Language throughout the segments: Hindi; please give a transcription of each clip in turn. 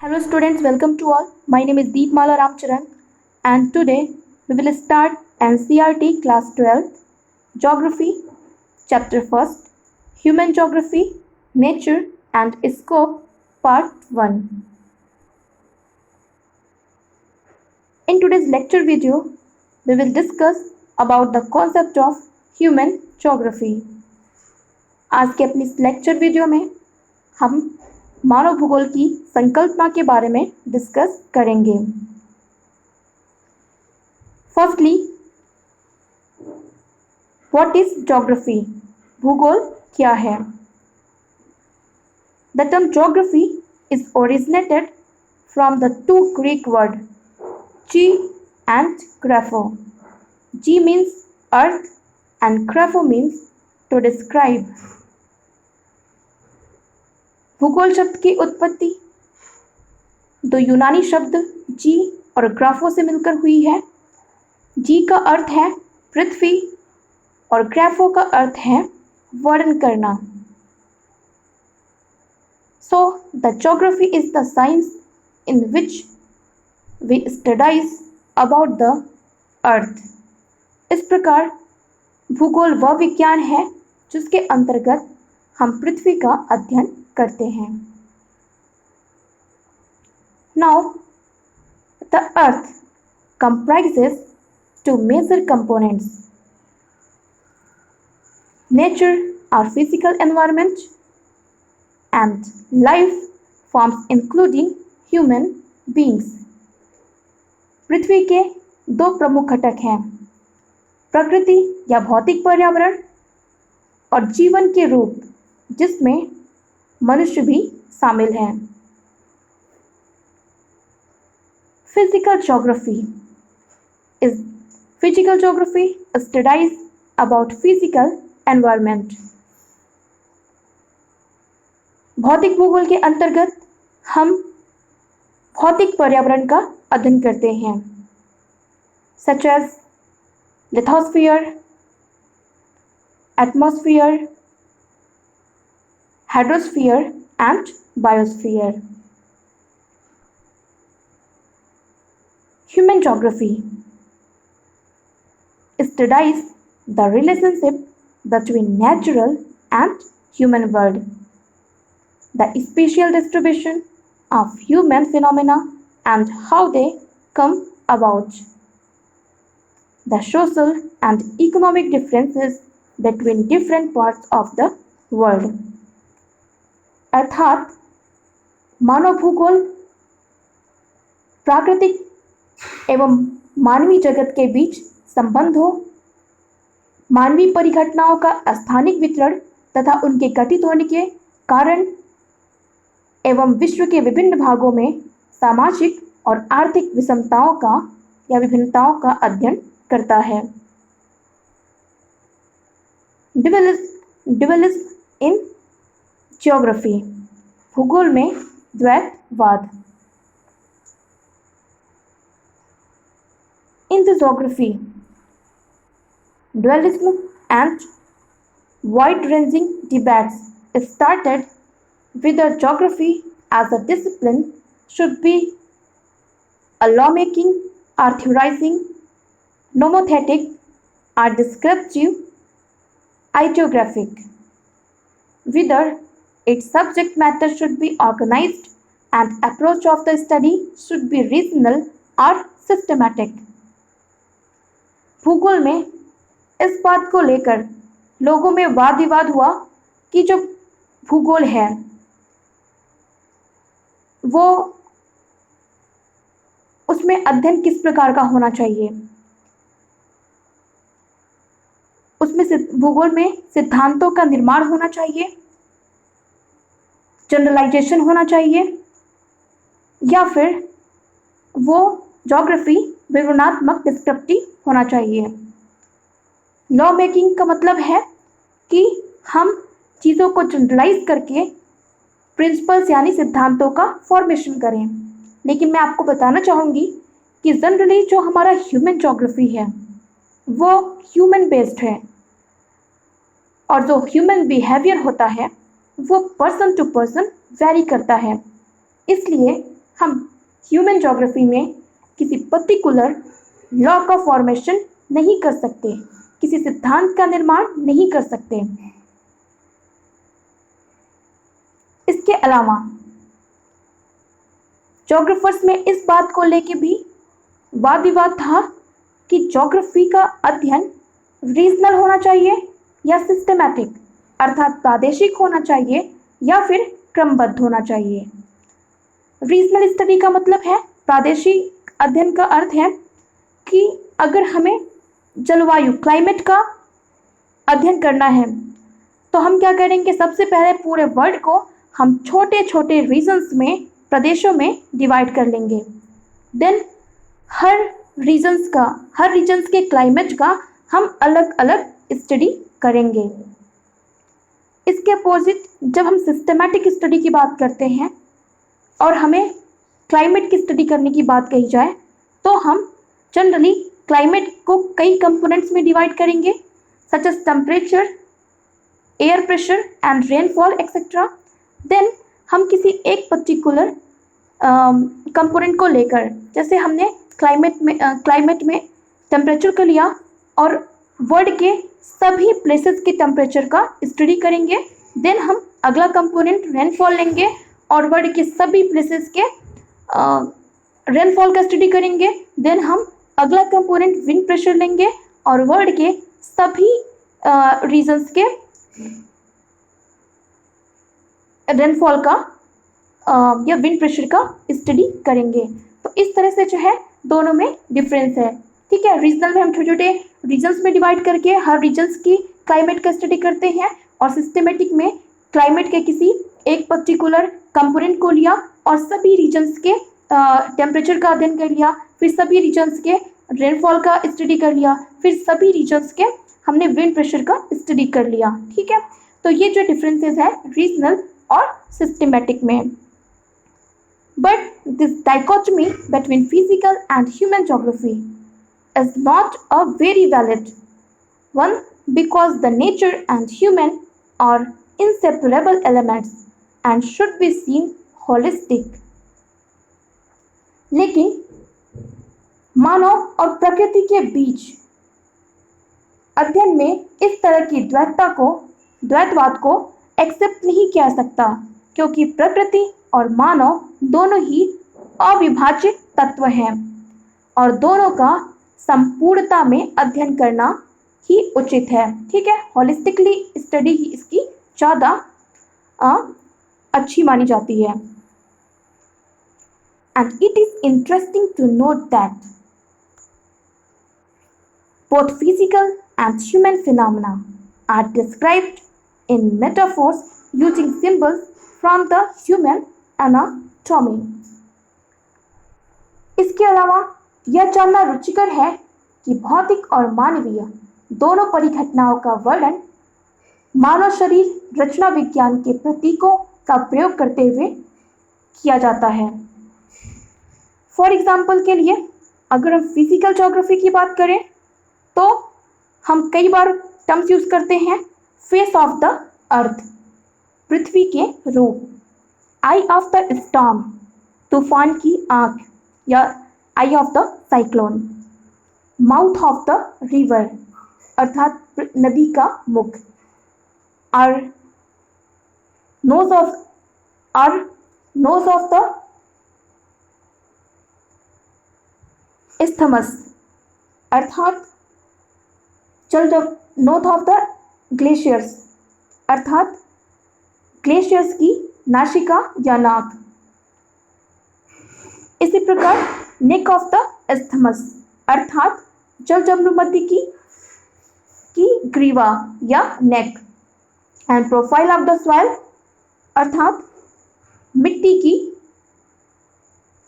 Hello students, welcome to all. My name is Deepmala Ramcharan and today we will start NCERT class 12 Geography chapter 1st Human Geography Nature and Scope part 1. In today's lecture video we will discuss about the concept of human geography. आज के अपनी इस लेक्चर वीडियो में हम मानव भूगोल की संकल्पना के बारे में डिस्कस करेंगे. Firstly, what is geography? भूगोल क्या है? The term geography is originated from the two Greek word geo and grapho. Geo means earth and grapho means to describe. भूगोल शब्द की उत्पत्ति दो यूनानी शब्द जी और ग्राफो से मिलकर हुई है. जी का अर्थ है पृथ्वी और ग्राफो का अर्थ है वर्णन करना. So the geography is the science in which we studies about the earth. इस प्रकार भूगोल वह विज्ञान है जिसके अंतर्गत हम पृथ्वी का अध्ययन करते हैं. Now the earth comprises two major components. Nature or physical environment and life forms including human beings. पृथ्वी के दो प्रमुख घटक हैं, प्रकृति या भौतिक पर्यावरण और जीवन के रूप जिसमें मनुष्य भी शामिल हैं. Physical geography studies about physical environment. भौतिक भूगोल के अंतर्गत हम भौतिक पर्यावरण का अध्ययन करते हैं, such as lithosphere, atmosphere, hydrosphere and biosphere. Human geography studies the relationship between natural and human world, the spatial distribution of human phenomena and how they come about, the social and economic differences between different parts of the world. अर्थात मानव भूगोल प्राकृतिक एवं मानवीय जगत के बीच संबंधों, मानवीय परिघटनाओं का स्थानिक वितरण तथा उनके घटित होने के कारण एवं विश्व के विभिन्न भागों में सामाजिक और आर्थिक विषमताओं का या विभिन्नताओं का अध्ययन करता है. Dualism in geography. भूगोल में द्वैतवाद. In the geography, dualism and wide-ranging debates started whether geography as a discipline should be a lawmaking or theorizing, nomothetic or descriptive, ideographic. Whether its subject matter should be organized and approach of the study should be regional or systematic. भूगोल में इस बात को लेकर लोगों में वाद विवाद हुआ कि जो भूगोल है वो उसमें अध्ययन किस प्रकार का होना चाहिए. उसमें भूगोल में सिद्धांतों का निर्माण होना चाहिए, जनरलाइजेशन होना चाहिए, या फिर वो ज्योग्राफी विवरणात्मक डिस्क्रिप्टिव होना चाहिए. लॉ मेकिंग का मतलब है कि हम चीज़ों को जनरलाइज करके प्रिंसिपल्स यानी सिद्धांतों का फॉर्मेशन करें. लेकिन मैं आपको बताना चाहूँगी कि जनरली जो हमारा ह्यूमन ज्योग्राफी है वो ह्यूमन बेस्ड है और जो ह्यूमन बिहेवियर होता है वो पर्सन टू पर्सन वेरी करता है. इसलिए हम ह्यूमन ज्योग्राफी में किसी पर्टिकुलर लॉ का फॉर्मेशन नहीं कर सकते, किसी सिद्धांत का निर्माण नहीं कर सकते। इसके अलावा ज्योग्राफर्स में इस बात को लेके भी वाद विवाद था कि ज्योग्राफी का अध्ययन रीजनल होना चाहिए या सिस्टमैटिक, अर्थात प्रादेशिक होना चाहिए या फिर क्रमबद्ध होना चाहिए। रीजनल स्टडी का मतलब है, प्रादेशिक अध्ययन का अर्थ है कि अगर हमें जलवायु क्लाइमेट का अध्ययन करना है तो हम क्या करेंगे, सबसे पहले पूरे वर्ल्ड को हम छोटे छोटे रीजन्स में, प्रदेशों में डिवाइड कर लेंगे। देन हर रीजन्स के क्लाइमेट का हम अलग अलग स्टडी करेंगे। इसके अपोजिट जब हम सिस्टमैटिक स्टडी की बात करते हैं और हमें क्लाइमेट की स्टडी करने की बात कही जाए तो हम जनरली क्लाइमेट को कई कंपोनेंट्स में डिवाइड करेंगे, such as temperature, air pressure and rainfall etcetera. Then हम किसी एक पर्टिकुलर कंपोनेंट को लेकर, जैसे हमने क्लाइमेट में टेम्परेचर को लिया और वर्ल्ड के सभी प्लेसेस के टेम्परेचर का स्टडी करेंगे। देन हम अगला कंपोनेंट रेनफॉल लेंगे और वर्ल्ड के सभी प्लेसेस के रेनफॉल का स्टडी करेंगे। देन हम अगला कंपोनेंट विंड प्रेशर लेंगे और वर्ल्ड के सभी रीजन्स के रेनफॉल का या विंड प्रेशर का स्टडी करेंगे। तो इस तरह से जो है दोनों में डिफरेंस है। ठीक है, रीजनल में हम छोटे छोटे रीजन्स में डिवाइड करके हर रीजन्स की क्लाइमेट का स्टडी करते हैं, और सिस्टमेटिक में क्लाइमेट के किसी एक पर्टिकुलर कंपोनेंट को लिया और सभी रीजन्स के टेम्परेचर का अध्ययन कर लिया, फिर सभी रीजन्स के रेनफॉल का स्टडी कर लिया, फिर सभी रीजन्स के हमने विंड प्रेशर का स्टडी कर लिया। ठीक है, तो ये जो डिफरेंसेस है रीजनल और सिस्टमेटिक में। But this dichotomy between physical and human geography is not a very valid one, because the nature and human are inseparable elements and should be seen holistic. लेकिन मानव और प्रकृति के बीच अध्ययन में इस तरह की द्वैतवाद को एक्सेप्ट नहीं किया जा सकता, क्योंकि प्रकृति और मानव दोनों ही अविभाज्य तत्व हैं और दोनों का संपूर्णता में अध्ययन करना ही उचित है। ठीक है, होलिस्टिकली स्टडी ही इसकी ज़्यादा अच्छी मानी जाती है। And it is interesting to note that both physical and human phenomena are described in metaphors using symbols from the human anatomy. इसके अलावा यह जानना रुचिकर है कि भौतिक और मानवीय दोनों परिघटनाओं का वर्णन मानव शरीर रचना विज्ञान के प्रतीकों का प्रयोग करते हुए किया जाता है। फॉर एग्जाम्पल के लिए अगर हम फिजिकल ज्योग्राफी की बात करें तो हम कई बार टर्म्स यूज करते हैं, फेस ऑफ द अर्थ, पृथ्वी के रूप, आई ऑफ द स्टॉर्म, तूफान की आंख या eye of the cyclone, mouth of the river अर्थात नदी का मुख, और नोज ऑफ द isthmus अर्थात नोथ ऑफ द ग्लेशियर्स अर्थात ग्लेशियर्स की नासिका या नाक। इसी प्रकार नेक ऑफ द isthmus अर्थात जलजम्रुमध्य की ग्रीवा या neck, and profile of the soil अर्थात मिट्टी की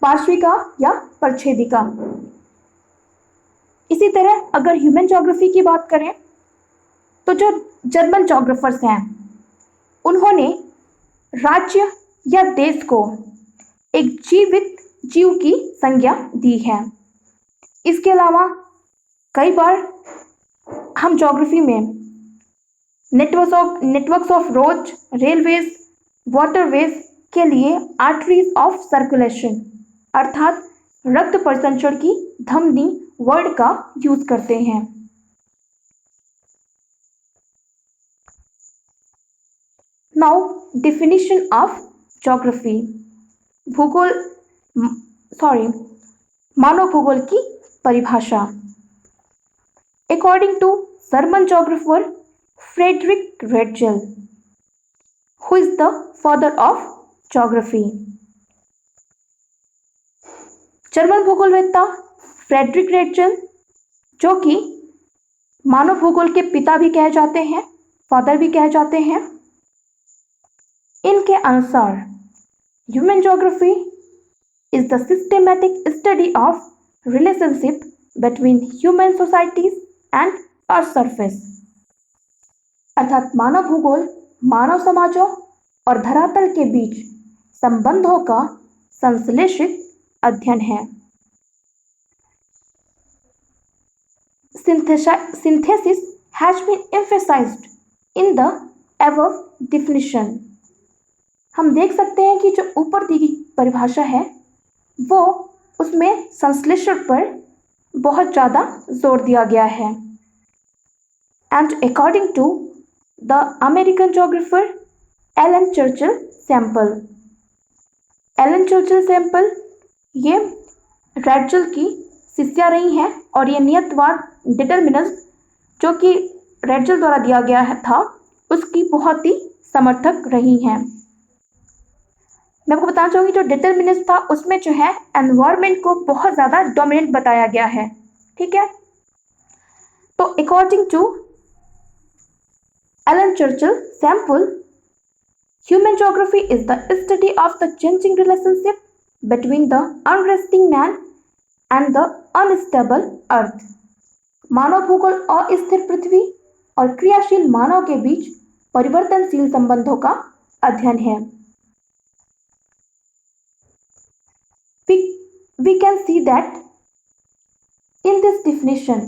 पार्श्विका या परछेदिका। इसी तरह अगर ह्यूमन ज्योग्राफी की बात करें तो जो जर्मन ज्योग्राफर्स हैं उन्होंने राज्य या देश को एक जीवित जीव की संज्ञा दी है। इसके अलावा कई बार हम ज्योग्राफी में networks of road, railways, waterways के लिए आर्टरीज ऑफ सर्कुलेशन अर्थात रक्त परिसंचरण की धमनी वर्ड का यूज करते हैं। नाउ डिफिनीशन ऑफ ज्योग्राफी, भूगोल मानव भूगोल की परिभाषा। According to German geographer Friedrich Ratzel, who is the father of geography. German भूगोलवेत्ता फ्रेडरिक रेटजेल, जो कि मानव भूगोल के पिता भी कहे जाते हैं, फादर भी कहे जाते हैं, इनके अनुसार human geography is the systematic study of relationship between human societies and earth surface। अर्थात मानव भूगोल मानव समाजों और धरातल के बीच संबंधों का संश्लेषित अध्ययन है। Synthesis has been emphasized in the above definition। हम देख सकते हैं कि जो ऊपर दी गई परिभाषा है वो उसमें संश्लेषण पर बहुत ज़्यादा जोर दिया गया है। And according to the American geographer Ellen Churchill Semple, Ellen Churchill Semple ये रेटजेल की शिष्या रही हैं और ये नियतवार डिटरमिनस जो कि रेटजेल द्वारा दिया गया था उसकी बहुत ही समर्थक रही हैं। मैं आपको बताना चाहूँगी जो डिटरमिनेंट था उसमें जो है एनवायरनमेंट को बहुत ज़्यादा डोमिनेंट बताया गया है। ठीक है, तो according to Ellen Churchill Semple, human geography is the study of the changing relationship between the unresting man and the unstable earth. मानव भूगोल अस्थिर पृथ्वी और क्रियाशील मानव के बीच परिवर्तनशील संबंधों का अध्ययन है। We can see that in this definition,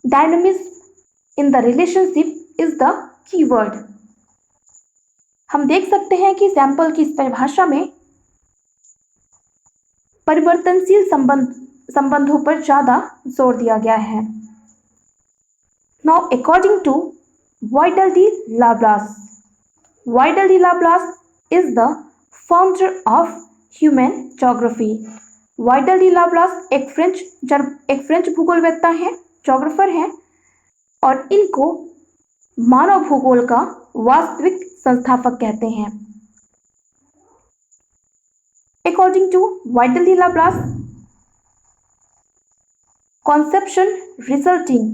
dynamism in the relationship is the key word। हम देख सकते हैं कि सैंपल की इस परिभाषा में परिवर्तनशील संबंधों पर ज्यादा जोर दिया गया है। Now according to Weidel de Lablasse, Weidel de Lablasse is the founder of human geography। Vidal de La Blache एक फ्रेंच भूगोलवेत्ता हैं, ज्योग्राफर हैं और इनको मानव भूगोल का वास्तविक संस्थापक कहते हैं। According to Vidal de La Blache, conception resulting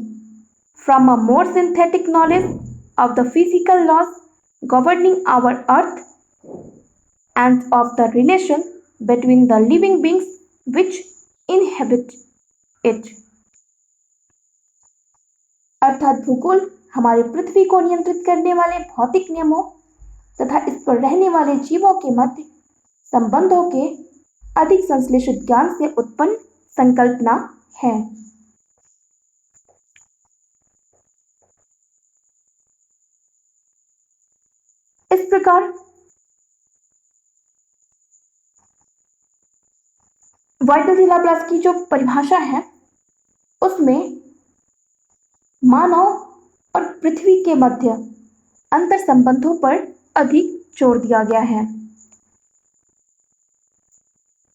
from a more synthetic knowledge of the physical laws governing our earth and of the relation between the living beings which inhabit it। अर्थात भूगोल हमारी पृथ्वी को नियंत्रित करने वाले भौतिक नियमों तथा इस पर रहने वाले जीवों के मध्य संबंधों के अधिक संश्लेषित ज्ञान से उत्पन्न संकल्पना है। इस प्रकार वाइडल डी लाब्लास की जो परिभाषा है उसमें मानव और पृथ्वी के मध्य अंतर संबंधों पर अधिक जोर दिया गया है।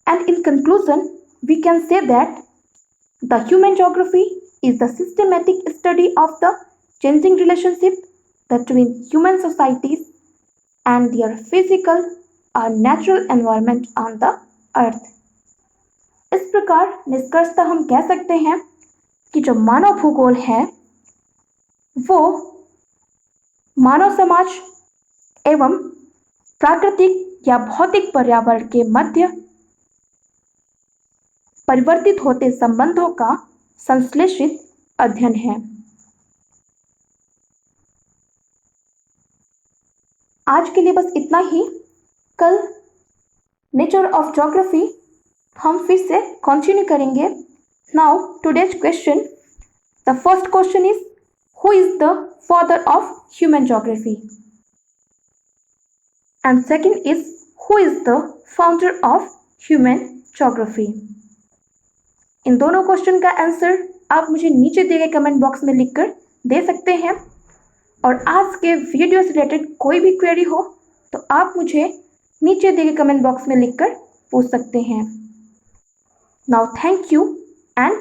And in conclusion we can say that the human geography is the systematic study of the changing relationship between human societies and their physical or natural environment on the earth। इस प्रकार निष्कर्षतः हम कह सकते हैं कि जो मानव भूगोल है वो मानव समाज एवं प्राकृतिक या भौतिक पर्यावरण के मध्य परिवर्तित होते संबंधों का संश्लेषित अध्ययन है। आज के लिए बस इतना ही। कल नेचर ऑफ ज्योग्राफी हम फिर से कंटिन्यू करेंगे। Now today's question, the first question is who is the father of human geography. And second is who is the founder of human geography. इन दोनों क्वेश्चन का आंसर आप मुझे नीचे दिए गए कमेंट बॉक्स में लिखकर दे सकते हैं। और आज के वीडियो से रिलेटेड कोई भी क्वेरी हो तो आप मुझे नीचे दिए गए कमेंट बॉक्स में लिखकर पूछ सकते हैं। Now thank you and